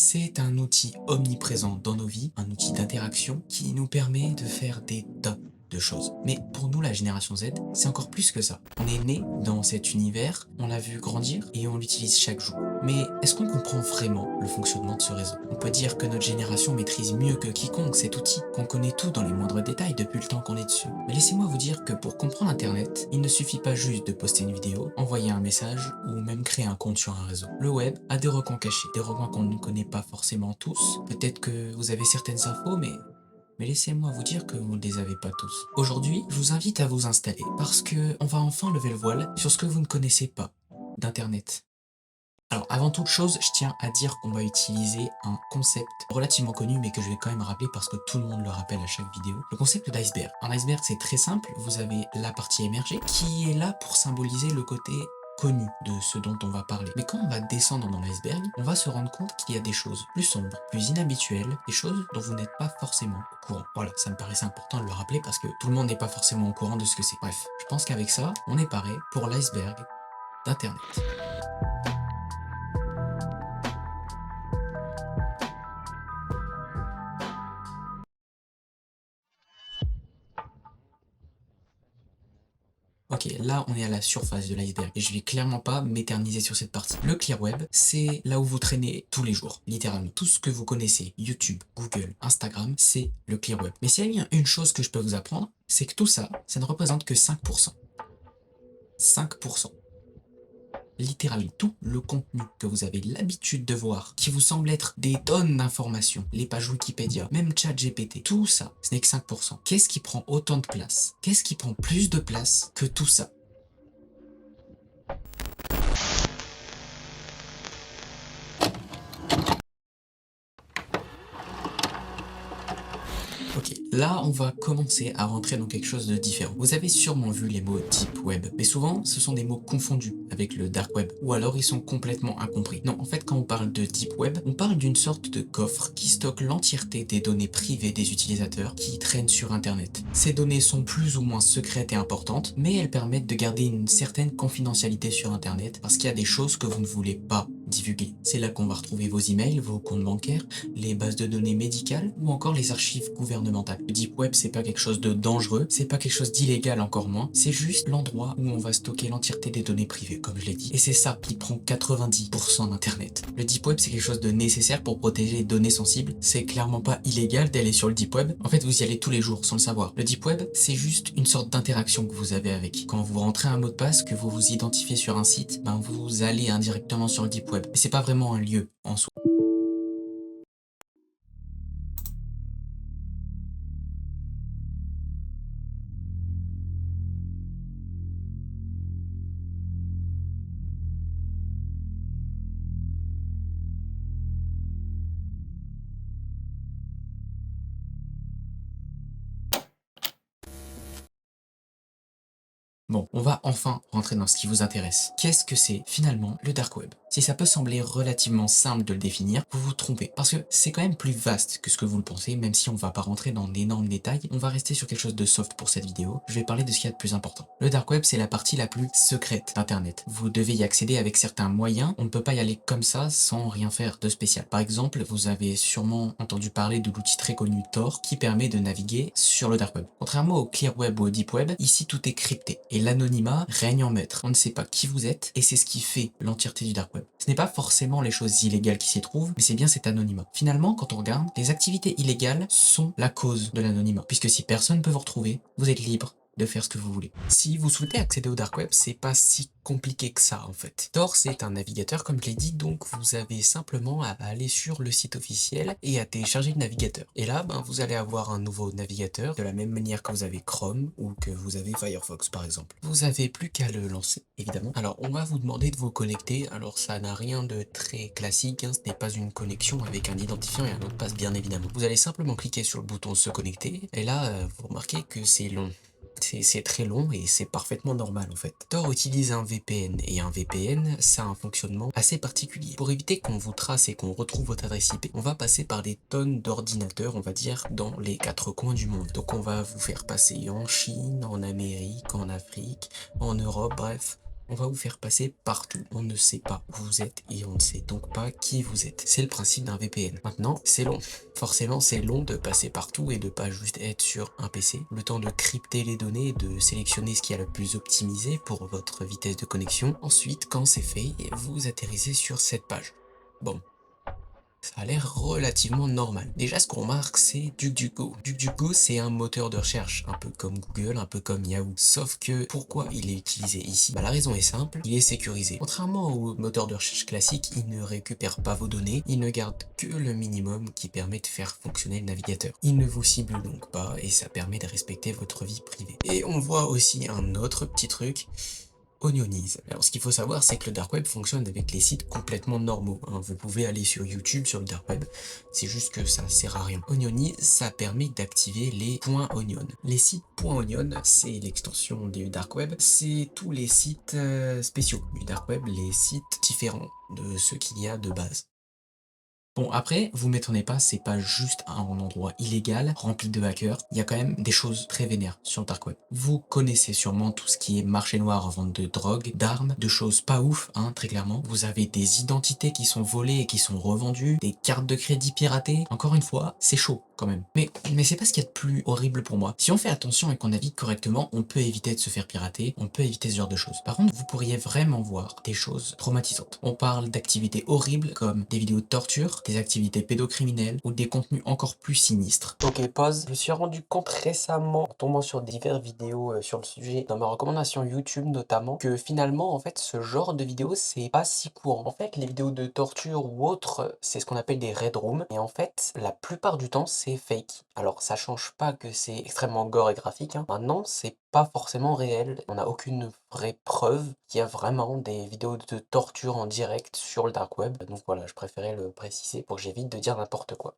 C'est un outil omniprésent dans nos vies, un outil d'interaction qui nous permet de faire des tas de choses. Mais pour nous, la génération Z, c'est encore plus que ça. On est né dans cet univers, on l'a vu grandir et on l'utilise chaque jour. Mais est-ce qu'on comprend vraiment le fonctionnement de ce réseau? On peut dire que notre génération maîtrise mieux que quiconque cet outil, qu'on connaît tout dans les moindres détails depuis le temps qu'on est dessus. Mais laissez-moi vous dire que pour comprendre Internet, il ne suffit pas juste de poster une vidéo, envoyer un message ou même créer un compte sur un réseau. Le web a des recoins cachés, des recoins qu'on ne connaît pas forcément tous. Peut-être que vous avez certaines infos, mais laissez-moi vous dire que vous ne les avez pas tous. Aujourd'hui, je vous invite à vous installer parce que on va enfin lever le voile sur ce que vous ne connaissez pas d'Internet. Alors, avant toute chose, je tiens à dire qu'on va utiliser un concept relativement connu, mais que je vais quand même rappeler parce que tout le monde le rappelle à chaque vidéo. Le concept d'iceberg. Un iceberg, c'est très simple. Vous avez la partie émergée qui est là pour symboliser le côté connu de ce dont on va parler. Mais quand on va descendre dans l'iceberg, on va se rendre compte qu'il y a des choses plus sombres, plus inhabituelles, des choses dont vous n'êtes pas forcément au courant. Voilà, ça me paraissait important de le rappeler parce que tout le monde n'est pas forcément au courant de ce que c'est. Bref, je pense qu'avec ça, on est paré pour l'iceberg d'Internet. Ok, là on est à la surface de l'iceberg et je vais clairement pas m'éterniser sur cette partie. Le clear web, c'est là où vous traînez tous les jours, littéralement. Tout ce que vous connaissez, YouTube, Google, Instagram, c'est le clear web. Mais s'il y a bien une chose que je peux vous apprendre, c'est que tout ça, ça ne représente que 5%. 5%. Littéralement tout le contenu que vous avez l'habitude de voir, qui vous semble être des tonnes d'informations, les pages Wikipédia, même ChatGPT, tout ça, ce n'est que 5%. Qu'est-ce qui prend autant de place? Qu'est-ce qui prend plus de place que tout ça? Ok, là on va commencer à rentrer dans quelque chose de différent. Vous avez sûrement vu les mots deep web, mais souvent ce sont des mots confondus avec le dark web, ou alors ils sont complètement incompris. Non, en fait quand on parle de deep web, on parle d'une sorte de coffre qui stocke l'entièreté des données privées des utilisateurs qui traînent sur internet. Ces données sont plus ou moins secrètes et importantes, mais elles permettent de garder une certaine confidentialité sur internet parce qu'il y a des choses que vous ne voulez pas divulguer. C'est là qu'on va retrouver vos emails, vos comptes bancaires, les bases de données médicales ou encore les archives gouvernementales. Le deep web, c'est pas quelque chose de dangereux, c'est pas quelque chose d'illégal encore moins, c'est juste l'endroit où on va stocker l'entièreté des données privées, comme je l'ai dit. Et c'est ça qui prend 90% d'internet. Le deep web, c'est quelque chose de nécessaire pour protéger les données sensibles. C'est clairement pas illégal d'aller sur le deep web. En fait, vous y allez tous les jours sans le savoir. Le deep web, c'est juste une sorte d'interaction que vous avez avec. Quand vous rentrez un mot de passe, que vous vous identifiez sur un site, ben vous allez indirectement sur le deep web. Mais c'est pas vraiment un lieu en soi. Bon, on va enfin rentrer dans ce qui vous intéresse. Qu'est-ce que c'est finalement le dark web? Si ça peut sembler relativement simple de le définir, vous vous trompez. Parce que c'est quand même plus vaste que ce que vous le pensez, même si on va pas rentrer dans d'énormes détails, on va rester sur quelque chose de soft pour cette vidéo. Je vais parler de ce qu'il y a de plus important. Le dark web, c'est la partie la plus secrète d'Internet. Vous devez y accéder avec certains moyens, on ne peut pas y aller comme ça sans rien faire de spécial. Par exemple, vous avez sûrement entendu parler de l'outil très connu Tor qui permet de naviguer sur le dark web. Contrairement au clear web ou au deep web, ici tout est crypté. Et l'anonymat règne en maître. On ne sait pas qui vous êtes et c'est ce qui fait l'entièreté du dark web. Ce n'est pas forcément les choses illégales qui s'y trouvent, mais c'est bien cet anonymat. Finalement, quand on regarde, les activités illégales sont la cause de l'anonymat. Puisque si personne ne peut vous retrouver, vous êtes libre de faire ce que vous voulez. Si vous souhaitez accéder au dark web, c'est pas si compliqué que ça en fait. Tor, c'est un navigateur comme je l'ai dit, donc vous avez simplement à aller sur le site officiel et à télécharger le navigateur. Et là, vous allez avoir un nouveau navigateur de la même manière que vous avez Chrome ou que vous avez Firefox par exemple. Vous avez plus qu'à le lancer, évidemment. Alors, on va vous demander de vous connecter. Alors, ça n'a rien de très classique, hein. Ce n'est pas une connexion avec un identifiant et un mot de passe, bien évidemment. Vous allez simplement cliquer sur le bouton se connecter et là, vous remarquez que c'est long. C'est très long et c'est parfaitement normal en fait. Tor utilise un VPN et un VPN, ça a un fonctionnement assez particulier. Pour éviter qu'on vous trace et qu'on retrouve votre adresse IP, on va passer par des tonnes d'ordinateurs, on va dire, dans les quatre coins du monde. Donc on va vous faire passer en Chine, en Amérique, en Afrique, en Europe, bref, On va vous faire passer partout. On ne sait pas où vous êtes et on ne sait donc pas qui vous êtes. C'est le principe d'un VPN. Maintenant, c'est long. Forcément, c'est long de passer partout et de pas juste être sur un PC. Le temps de crypter les données, de sélectionner ce qui est le plus optimisé pour votre vitesse de connexion. Ensuite, quand c'est fait, vous atterrissez sur cette page. Bon, ça a l'air relativement normal. Déjà, ce qu'on remarque, c'est DuckDuckGo. DuckDuckGo, c'est un moteur de recherche, un peu comme Google, un peu comme Yahoo. Sauf que, pourquoi il est utilisé ici? Bah, la raison est simple, il est sécurisé. Contrairement au moteur de recherche classique, il ne récupère pas vos données, il ne garde que le minimum qui permet de faire fonctionner le navigateur. Il ne vous cible donc pas et ça permet de respecter votre vie privée. Et on voit aussi un autre petit truc, Onionize. Alors ce qu'il faut savoir, c'est que le dark web fonctionne avec les sites complètement normaux, hein. Vous pouvez aller sur YouTube, sur le dark web, c'est juste que ça sert à rien. Onionize, ça permet d'activer les .onion. Les sites .onion, c'est l'extension du dark web, c'est tous les sites spéciaux du dark web, les sites différents de ceux qu'il y a de base. Bon après, vous m'étonnez pas, c'est pas juste un endroit illégal, rempli de hackers, il y a quand même des choses très vénères sur le dark web. Vous connaissez sûrement tout ce qui est marché noir en vente de drogue, d'armes, de choses pas ouf, hein, très clairement. Vous avez des identités qui sont volées et qui sont revendues, des cartes de crédit piratées. Encore une fois, c'est chaud quand même. Mais c'est pas ce qu'il y a de plus horrible pour moi. Si on fait attention et qu'on navigue correctement, on peut éviter de se faire pirater, on peut éviter ce genre de choses. Par contre, vous pourriez vraiment voir des choses traumatisantes. On parle d'activités horribles comme des vidéos de torture, des activités pédocriminelles ou des contenus encore plus sinistres. Ok, pause. Je me suis rendu compte récemment, en tombant sur diverses vidéos sur le sujet, dans ma recommandation YouTube notamment, que finalement, en fait, ce genre de vidéos, c'est pas si courant. En fait, les vidéos de torture ou autres, c'est ce qu'on appelle des red rooms. Et en fait, la plupart du temps, c'est fake. Alors, ça change pas que c'est extrêmement gore et graphique, hein. Maintenant, c'est pas forcément réel. On n'a aucune vraie preuve qu'il y a vraiment des vidéos de torture en direct sur le dark web. Donc voilà, je préférais le préciser pour que j'évite de dire n'importe quoi.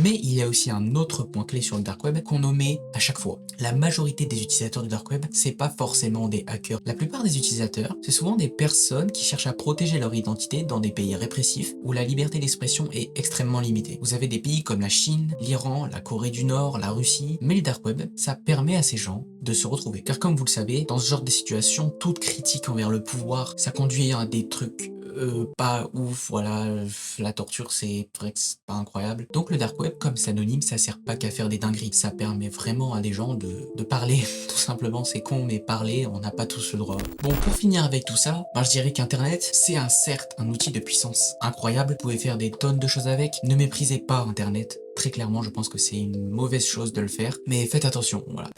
Mais il y a aussi un autre point clé sur le dark web qu'on omet à chaque fois. La majorité des utilisateurs du dark web, c'est pas forcément des hackers. La plupart des utilisateurs, c'est souvent des personnes qui cherchent à protéger leur identité dans des pays répressifs où la liberté d'expression est extrêmement limitée. Vous avez des pays comme la Chine, l'Iran, la Corée du Nord, la Russie, mais le dark web, ça permet à ces gens de se retrouver. Car comme vous le savez, dans ce genre de situation, toute critique envers le pouvoir, ça conduit à des trucs pas ouf, voilà, la torture c'est vrai que c'est pas incroyable. Donc le dark web, comme c'est anonyme, ça sert pas qu'à faire des dingueries, ça permet vraiment à des gens de parler, tout simplement, c'est con, mais parler, on n'a pas tous le droit. Bon, pour finir avec tout ça, ben, je dirais qu'Internet, c'est certes un outil de puissance incroyable, vous pouvez faire des tonnes de choses avec, ne méprisez pas Internet, très clairement, je pense que c'est une mauvaise chose de le faire, mais faites attention, voilà.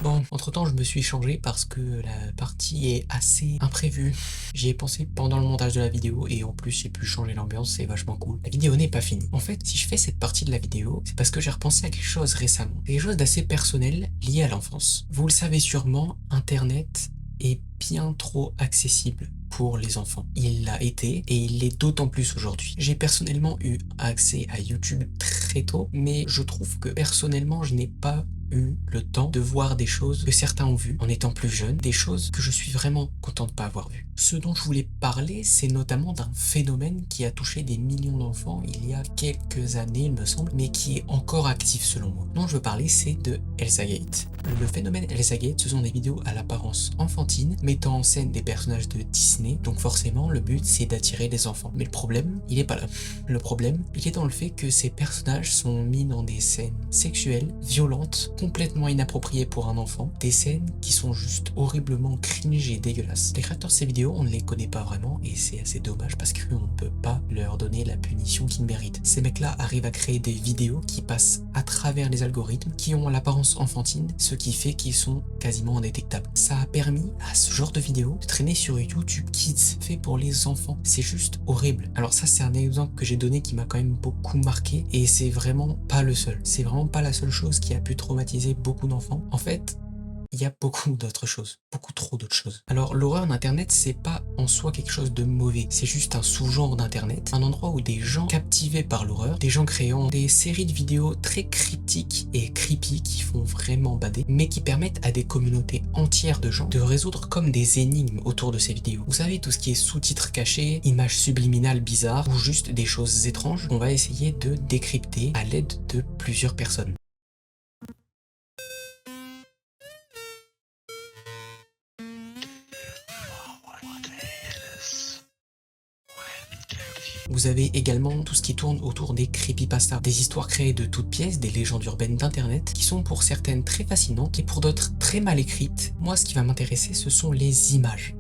Bon, entre-temps, je me suis changé parce que la partie est assez imprévue. J'y ai pensé pendant le montage de la vidéo et en plus j'ai pu changer l'ambiance, c'est vachement cool. La vidéo n'est pas finie. En fait, si je fais cette partie de la vidéo, c'est parce que j'ai repensé à quelque chose récemment. Quelque chose d'assez personnel lié à l'enfance. Vous le savez sûrement, Internet est bien trop accessible pour les enfants. Il l'a été et il l'est d'autant plus aujourd'hui. J'ai personnellement eu accès à YouTube très tôt, mais je trouve que personnellement, je n'ai pas eu le temps de voir des choses que certains ont vues en étant plus jeunes, des choses que je suis vraiment content de pas avoir vues. Ce dont je voulais parler, c'est notamment d'un phénomène qui a touché des millions d'enfants il y a quelques années, il me semble, mais qui est encore actif selon moi. Ce dont je veux parler, c'est de Elsagate. Le phénomène Elsagate, ce sont des vidéos à l'apparence enfantine, mettant en scène des personnages de Disney, donc forcément, le but, c'est d'attirer les enfants. Mais le problème, il est pas là. Le problème, il est dans le fait que ces personnages sont mis dans des scènes sexuelles, violentes, complètement inappropriées pour un enfant, des scènes qui sont juste horriblement cringe et dégueulasses. Les créateurs de ces vidéos, on ne les connaît pas vraiment et c'est assez dommage parce qu'on ne peut pas leur donner la punition qu'ils méritent. Ces mecs-là arrivent à créer des vidéos qui passent à travers les algorithmes, qui ont l'apparence enfantine, ce qui fait qu'ils sont quasiment indétectables. Ça a permis à ce genre de vidéos de traîner sur YouTube Kids, fait pour les enfants. C'est juste horrible. Alors ça, c'est un exemple que j'ai donné qui m'a quand même beaucoup marqué et c'est vraiment pas le seul. C'est vraiment pas la seule chose qui a pu traumatiser beaucoup d'enfants. En fait, il y a beaucoup d'autres choses, beaucoup trop d'autres choses. Alors l'horreur d'internet, c'est pas en soi quelque chose de mauvais, c'est juste un sous-genre d'internet, un endroit où des gens captivés par l'horreur, des gens créant des séries de vidéos très cryptiques et creepy qui font vraiment bader, mais qui permettent à des communautés entières de gens de résoudre comme des énigmes autour de ces vidéos. Vous savez, tout ce qui est sous-titres cachés, images subliminales bizarres ou juste des choses étranges qu'on va essayer de décrypter à l'aide de plusieurs personnes. Vous avez également tout ce qui tourne autour des creepypastas, des histoires créées de toutes pièces, des légendes urbaines d'internet, qui sont pour certaines très fascinantes et pour d'autres très mal écrites. Moi, ce qui va m'intéresser, ce sont les images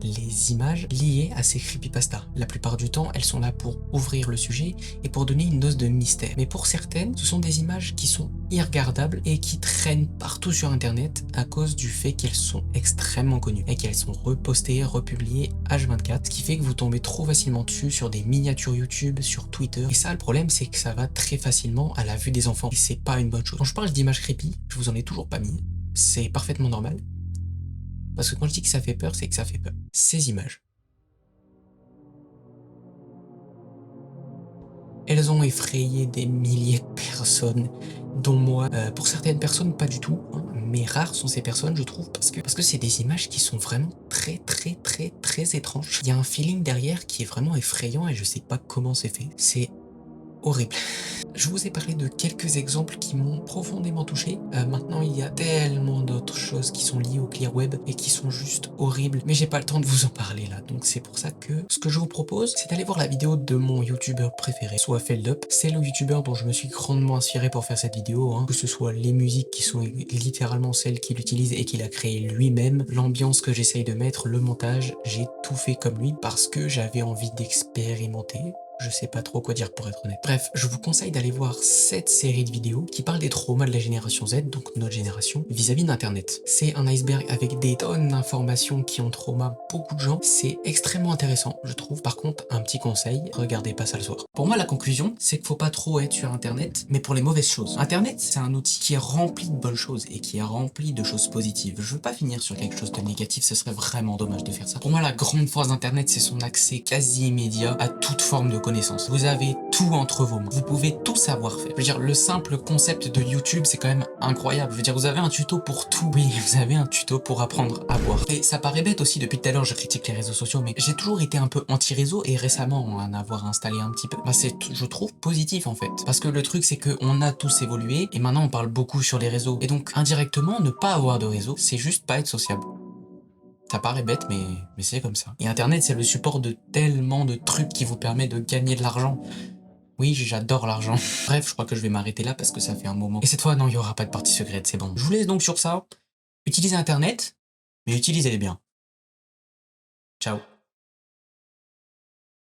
liées à ces creepypastas. La plupart du temps, elles sont là pour ouvrir le sujet et pour donner une dose de mystère. Mais pour certaines, ce sont des images qui sont irregardables et qui traînent partout sur internet à cause du fait qu'elles sont extrêmement connues et qu'elles sont repostées, republiées H24, ce qui fait que vous tombez trop facilement dessus sur des miniatures YouTube, sur Twitter. Et ça, le problème, c'est que ça va très facilement à la vue des enfants et c'est pas une bonne chose. Quand je parle d'images creepy, je vous en ai toujours pas mis. C'est parfaitement normal. Parce que quand je dis que ça fait peur, c'est que ça fait peur. Ces images, elles ont effrayé des milliers de personnes, dont moi. Pour certaines personnes, pas du tout, hein, mais rares sont ces personnes, je trouve, parce que c'est des images qui sont vraiment très étranges. Il y a un feeling derrière qui est vraiment effrayant et je sais pas comment c'est fait. C'est horrible. Je vous ai parlé de quelques exemples qui m'ont profondément touché. Maintenant, il y a tellement d'autres choses qui sont liées au clear web et qui sont juste horribles, mais j'ai pas le temps de vous en parler là. Donc c'est pour ça que ce que je vous propose, c'est d'aller voir la vidéo de mon youtubeur préféré, soit Feldup. C'est le youtubeur dont je me suis grandement inspiré pour faire cette vidéo, hein. Que ce soit les musiques qui sont littéralement celles qu'il utilise et qu'il a créé lui-même, l'ambiance que j'essaye de mettre, le montage, j'ai tout fait comme lui parce que j'avais envie d'expérimenter. Je sais pas trop quoi dire pour être honnête. Bref, je vous conseille d'aller voir cette série de vidéos qui parle des traumas de la génération Z, donc notre génération, vis-à-vis d'internet. C'est un iceberg avec des tonnes d'informations qui ont trauma beaucoup de gens. C'est extrêmement intéressant, je trouve. Par contre, un petit conseil, regardez pas ça le soir. Pour moi, la conclusion, c'est qu'il faut pas trop être sur internet, mais pour les mauvaises choses. Internet, c'est un outil qui est rempli de bonnes choses et qui est rempli de choses positives. Je veux pas finir sur quelque chose de négatif, ce serait vraiment dommage de faire ça. Pour moi, la grande force d'internet, c'est son accès quasi immédiat à toute forme de connaissances. Vous avez tout entre vos mains. Vous pouvez tout savoir faire. Je veux dire, le simple concept de YouTube, c'est quand même incroyable. Je veux dire, vous avez un tuto pour tout. Oui, vous avez un tuto pour apprendre à boire. Et ça paraît bête aussi, depuis tout à l'heure, je critique les réseaux sociaux, mais j'ai toujours été un peu anti-réseau et récemment, en avoir installé un petit peu, bah c'est, je trouve, positif en fait. Parce que le truc, c'est qu'on a tous évolué et maintenant on parle beaucoup sur les réseaux. Et donc, indirectement, ne pas avoir de réseau, c'est juste pas être sociable. Ça paraît bête, mais c'est comme ça. Et Internet, c'est le support de tellement de trucs qui vous permet de gagner de l'argent. Oui, j'adore l'argent. Bref, je crois que je vais m'arrêter là parce que ça fait un moment. Et cette fois, non, il n'y aura pas de partie secrète, c'est bon. Je vous laisse donc sur ça. Utilisez Internet, mais utilisez-les bien. Ciao.